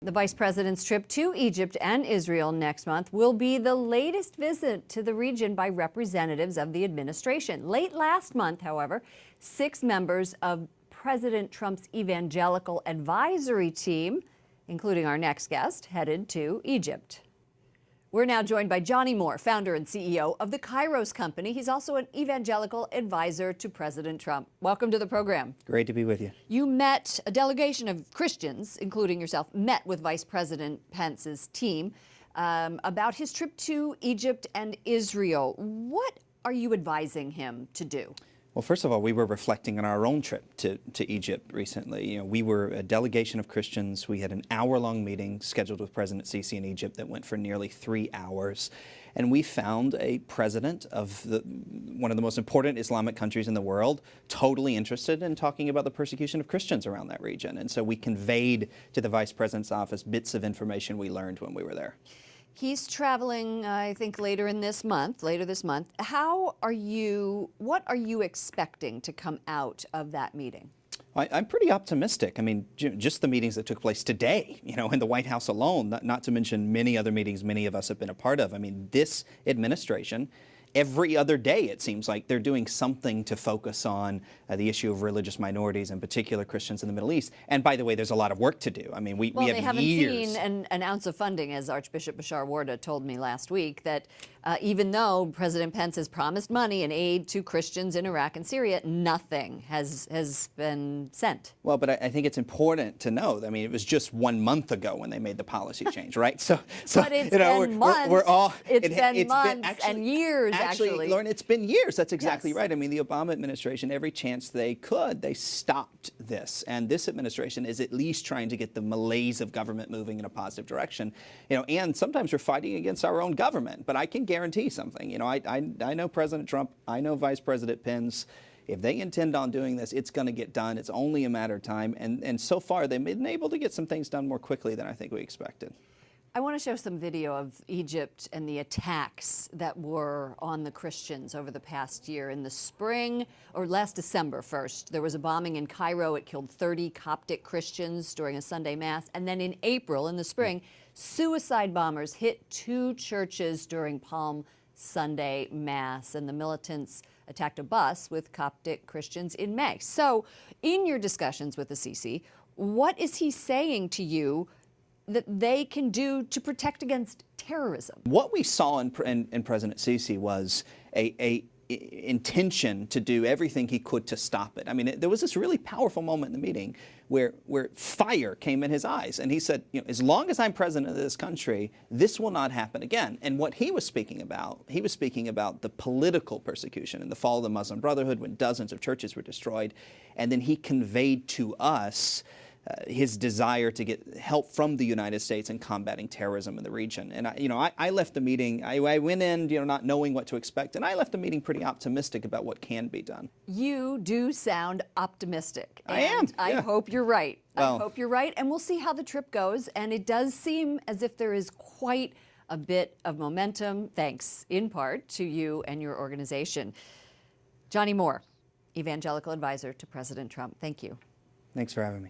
The vice president's trip to Egypt and Israel next month will be the latest visit to the region by representatives of the administration. Late last month, however, 6 members of President Trump's Evangelical advisory team, including our next guest, headed to Egypt. We're now joined by Johnnie Moore, founder and CEO of the Kairos Company. He's also an evangelical advisor to President Trump. Welcome to the program. Great to be with you. You met, a delegation of Christians, including yourself, met with Vice President Pence's team about his trip to Egypt and Israel. What are you advising him to do? Well, first of all, we were reflecting on our own trip to Egypt recently. You know, we were a delegation of Christians. We had an hour-long meeting scheduled with President Sisi in Egypt that went for nearly 3 hours. And we found a president of one of the most important Islamic countries in the world totally interested in talking about the persecution of Christians around that region. And so we conveyed to the vice president's office bits of information we learned when we were there. He's traveling, I think, later this month. What are you expecting to come out of that meeting? I'm pretty optimistic. I mean, just the meetings that took place today, you know, in the White House alone, not to mention many other meetings many of us have been a part of. I mean, this administration, every other day, it seems like they're doing something to focus on the issue of religious minorities, in particular Christians in the Middle East. And by the way, there's a lot of work to do. I mean, we have years. They haven't seen an ounce of funding, as Archbishop Bashar Warda told me last week, that even though President Pence has promised money and aid to Christians in Iraq and Syria, nothing has been sent. Well, but I think it's important to know. I mean, it was just 1 month ago when they made the policy change, right? So but it's been months. It's been months and years. Actually, Lauren, it's been years. That's exactly right. I mean, the Obama administration, every chance they could, they stopped this. And this administration is at least trying to get the malaise of government moving in a positive direction. You know, and sometimes we're fighting against our own government. But I can guarantee something. You know, I know President Trump. I know Vice President Pence. If they intend on doing this, it's going to get done. It's only a matter of time. And so far, they've been able to get some things done more quickly than I think we expected. I want to show some video of Egypt and the attacks that were on the Christians over the past year. In the spring, or last December 1st, there was a bombing in Cairo. It killed 30 Coptic Christians during a Sunday Mass. And then in April, in the spring, suicide bombers hit 2 churches during Palm Sunday Mass. And the militants attacked a bus with Coptic Christians in May. So in your discussions with the Sisi, what is he saying to you that they can do to protect against terrorism? What we saw in President Sisi was a intention to do everything he could to stop it. I mean, there was this really powerful moment in the meeting where fire came in his eyes, and he said, you know, as long as I'm president of this country, this will not happen again. And what he was speaking about the political persecution in the fall of the Muslim Brotherhood when dozens of churches were destroyed, and then he conveyed to us his desire to get help from the United States in combating terrorism in the region. And I left the meeting, I went in, not knowing what to expect, and I left the meeting pretty optimistic about what can be done. You do sound optimistic. I am. I hope you're right. Well, I hope you're right, and we'll see how the trip goes. And it does seem as if there is quite a bit of momentum, thanks in part to you and your organization. Johnnie Moore, Evangelical Advisor to President Trump. Thank you. Thanks for having me.